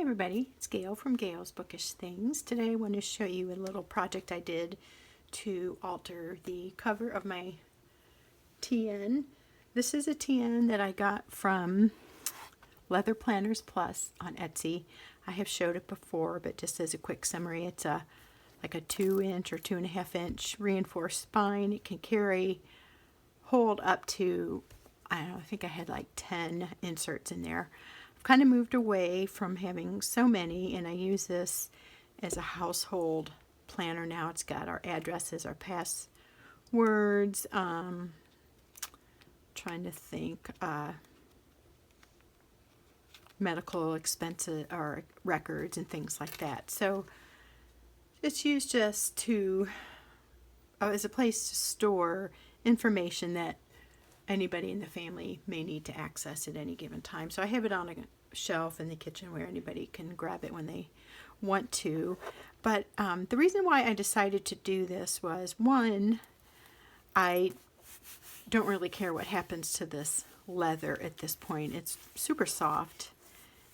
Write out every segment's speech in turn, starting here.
everybody, it's Gail from Gail's Bookish Things. Today I want to show you a little project I did to alter the cover of my TN. This is a TN that I got from Leather Planners Plus on Etsy. I have showed it before, but just as a quick summary, it's like a 2-inch or 2.5-inch reinforced spine. It can hold up to, I don't know, I think I had like 10 inserts in there. Kind of moved away from having so many, and I use this as a household planner now. It's got our addresses, our passwords, trying to think, medical expenses or records and things like that. So it's used just to as a place to store information that anybody in the family may need to access at any given time. So I have it on a shelf in the kitchen where anybody can grab it when they want to. But the reason why I decided to do this was, one, I don't really care what happens to this leather at this point. It's super soft,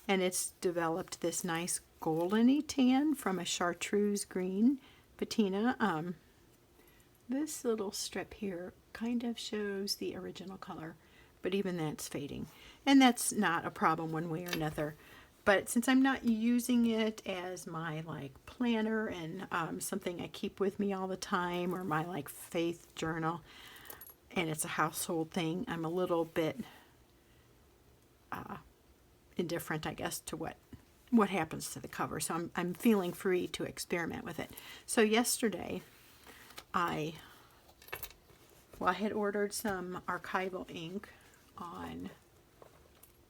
and it's developed this nice goldeny tan from a chartreuse green patina. This little strip here kind of shows the original color, but even that's fading. And that's not a problem one way or another. But since I'm not using it as my planner and something I keep with me all the time, or my faith journal, and it's a household thing, I'm a little bit indifferent, I guess, to what happens to the cover. So I'm feeling free to experiment with it. So yesterday I had ordered some archival ink on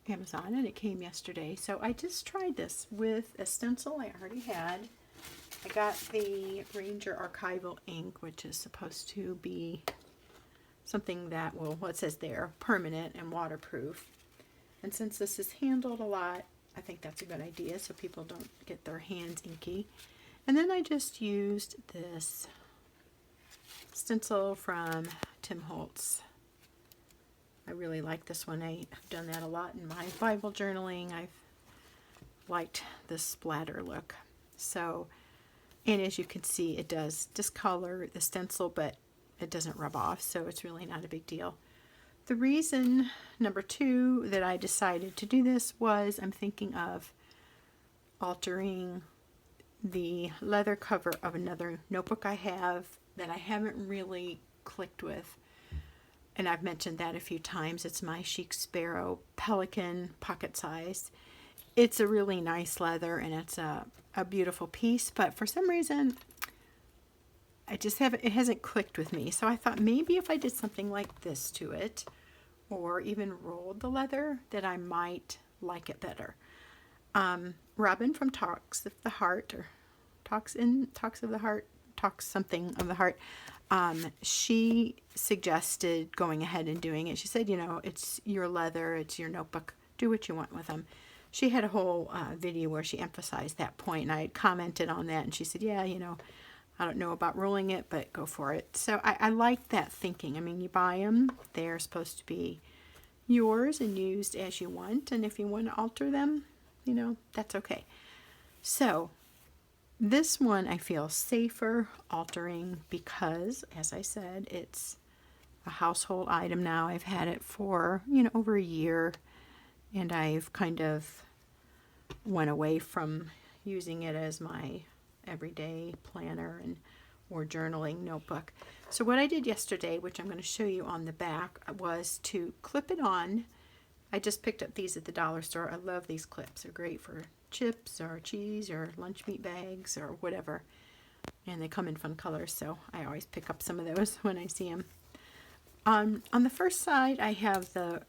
Amazon, and it came yesterday. So I just tried this with a stencil I already had. I got the Ranger archival ink, which is supposed to be something that will, well, it says there, permanent and waterproof. And since this is handled a lot, I think that's a good idea so people don't get their hands inky. And then I just used this stencil from Tim Holtz. I really like this one. I have done that a lot in my Bible journaling. I've liked this splatter look. So, and as you can see, it does discolor the stencil, but it doesn't rub off, so it's really not a big deal. The reason, number two, that I decided to do this was I'm thinking of altering the leather cover of another notebook I have that I haven't really clicked with, and I've mentioned that a few times. It's my Chic Sparrow Pelican pocket size. It's a really nice leather, and it's a beautiful piece, but for some reason it hasn't clicked with me. So I thought maybe if I did something like this to it, or even rolled the leather, that I might like it better. Robin from Talks of the Heart, or Talks something of the Heart, she suggested going ahead and doing it. She said, you know, it's your leather, it's your notebook, do what you want with them. She had a whole video where she emphasized that point, and I had commented on that, and she said, yeah, you know, I don't know about rolling it, but go for it. So I like that thinking. I mean, you buy them, they're supposed to be yours and used as you want, and if you want to alter them, you know, that's okay. So this one I feel safer altering because, as I said, it's a household item now. I've had it for, you know, over a year, and I've kind of went away from using it as my everyday planner or journaling notebook. So what I did yesterday, which I'm going to show you on the back, was to clip it on. I just picked up these at the dollar store. I love these clips. They're great for chips or cheese or lunch meat bags or whatever, and they come in fun colors, so I always pick up some of those when I see them. On the first side I have the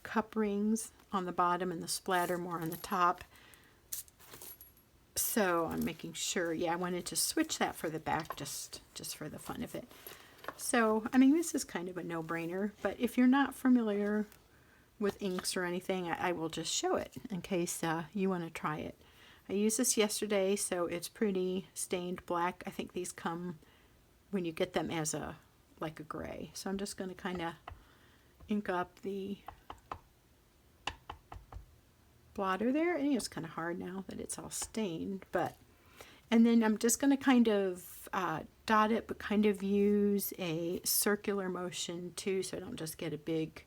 cup rings on the bottom and the splatter more on the top. So I'm making sure, yeah, I wanted to switch that for the back just for the fun of it. So, I mean, this is kind of a no-brainer, but if you're not familiar with inks or anything, I will just show it in case you want to try it. I used this yesterday, so it's pretty stained black. I think these come when you get them as a gray. So I'm just going to kind of ink up the blotter there. And it's kind of hard now that it's all stained, but, and then I'm just going to kind of dot it, but kind of use a circular motion too, so I don't just get a big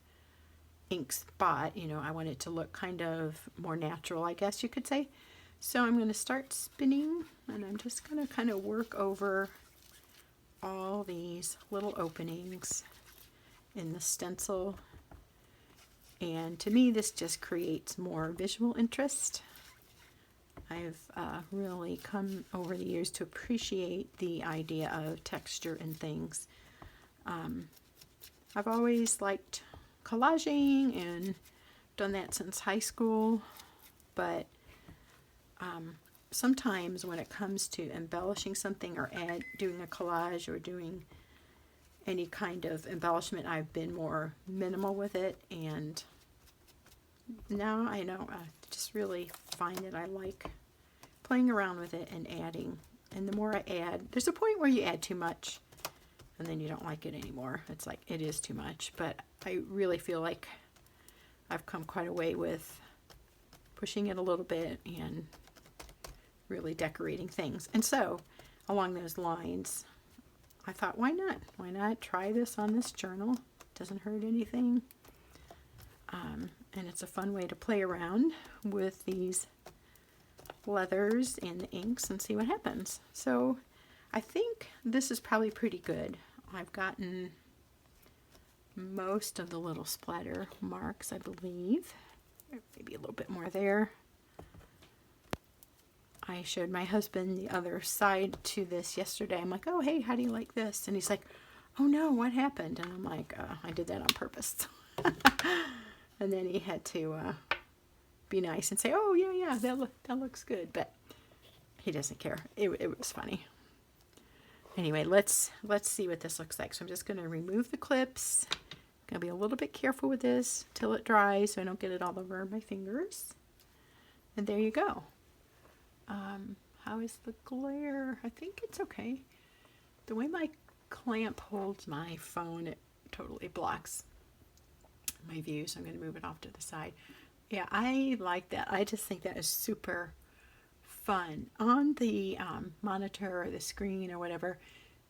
ink spot. You know, I want it to look kind of more natural, I guess you could say. So I'm going to start spinning, and I'm just going to kind of work over all these little openings in the stencil. And to me, this just creates more visual interest. I've really come over the years to appreciate the idea of texture in things. I've always liked collaging and done that since high school, but sometimes when it comes to embellishing something or doing a collage or doing any kind of embellishment, I've been more minimal with it, and now I know I just really find that I like playing around with it and adding. And the more I add, there's a point where you add too much and then you don't like it anymore. It's like, it is too much, but I really feel like I've come quite a way with pushing it a little bit and really decorating things. And so along those lines, I thought, why not? Why not try this on this journal? Doesn't hurt anything. And it's a fun way to play around with these leathers and the inks and see what happens. So I think this is probably pretty good. I've gotten most of the little splatter marks, I believe. Maybe a little bit more there. I showed my husband the other side to this yesterday. I'm like, oh, hey, how do you like this? And he's like, oh no, what happened? And I'm like, I did that on purpose. And then he had to be nice and say, oh, yeah, that looks good. But he doesn't care. It was funny. Anyway, let's see what this looks like. So I'm just going to remove the clips. Going to be a little bit careful with this till it dries so I don't get it all over my fingers. And there you go. How is the glare? I think it's okay. The way my clamp holds my phone, it totally blocks my view, so I'm going to move it off to the side. Yeah, I like that. I just think that is super fun. On the monitor or the screen or whatever,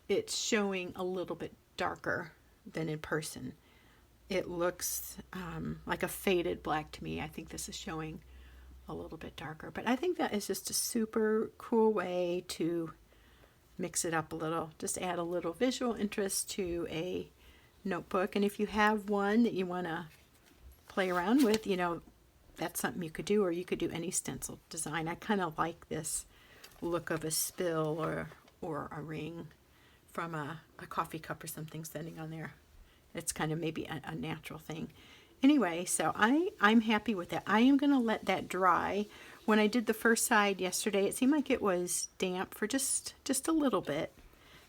it's showing a little bit darker than in person. It looks like a faded black to me. I think this is showing a little bit darker, but I think that is just a super cool way to mix it up a little. Just add a little visual interest to a notebook. And if you have one that you want to play around with, you know, that's something you could do, or you could do any stencil design. I kind of like this look of a spill or a ring from a coffee cup or something sitting on there. It's kind of maybe a natural thing. Anyway, so I'm happy with that. I am going to let that dry. When I did the first side yesterday, it seemed like it was damp for just a little bit.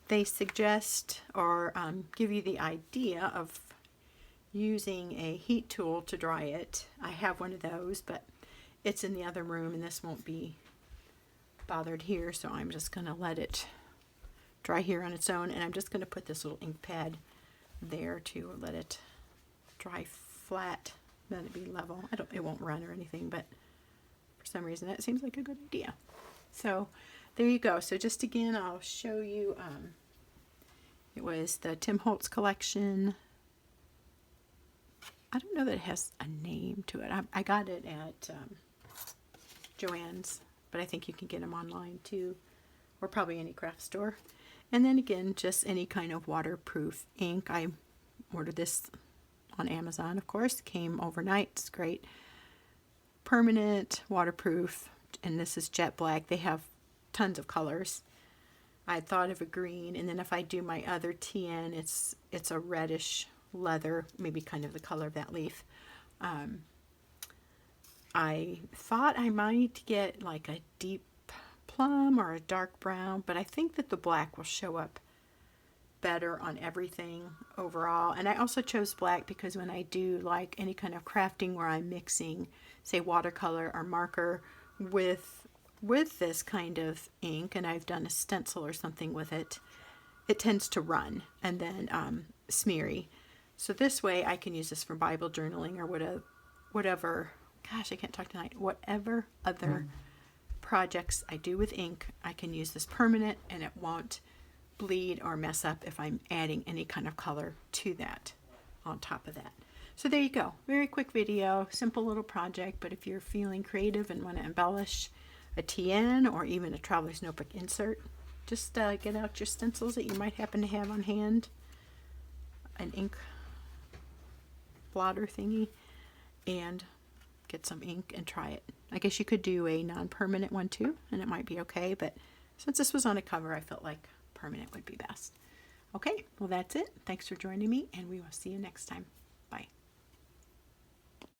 They suggest or give you the idea of using a heat tool to dry it. I have one of those, but it's in the other room and this won't be bothered here, so I'm just going to let it dry here on its own, and I'm just going to put this little ink pad there to let it dry flat, let it be level. It won't run or anything, but for some reason that seems like a good idea. So there you go. So just again, I'll show you, it was the Tim Holtz collection. I don't know that it has a name to it. I got it at Joann's, but I think you can get them online too, or probably any craft store. And then again, just any kind of waterproof ink. I ordered this on Amazon, of course. Came overnight. It's great. Permanent, waterproof, and this is jet black. They have tons of colors. I thought of a green, and then if I do my other TN, it's a reddish leather, maybe kind of the color of that leaf. I thought I might get like a deep plum or a dark brown, but I think that the black will show up better on everything overall. And I also chose black because when I do like any kind of crafting where I'm mixing, say, watercolor or marker with this kind of ink, and I've done a stencil or something with it, it tends to run and then smeary. So this way I can use this for Bible journaling or whatever gosh, I can't talk tonight. Whatever other projects I do with ink, I can use this permanent and it won't bleed or mess up if I'm adding any kind of color to that on top of that. So there you go. Very quick video, simple little project, but if you're feeling creative and want to embellish a TN or even a traveler's notebook insert, just get out your stencils that you might happen to have on hand, an ink blotter thingy, and get some ink and try it. I guess you could do a non-permanent one too, and it might be okay, but since this was on a cover, I felt like permanent would be best. Okay, well that's it. Thanks for joining me, and we will see you next time.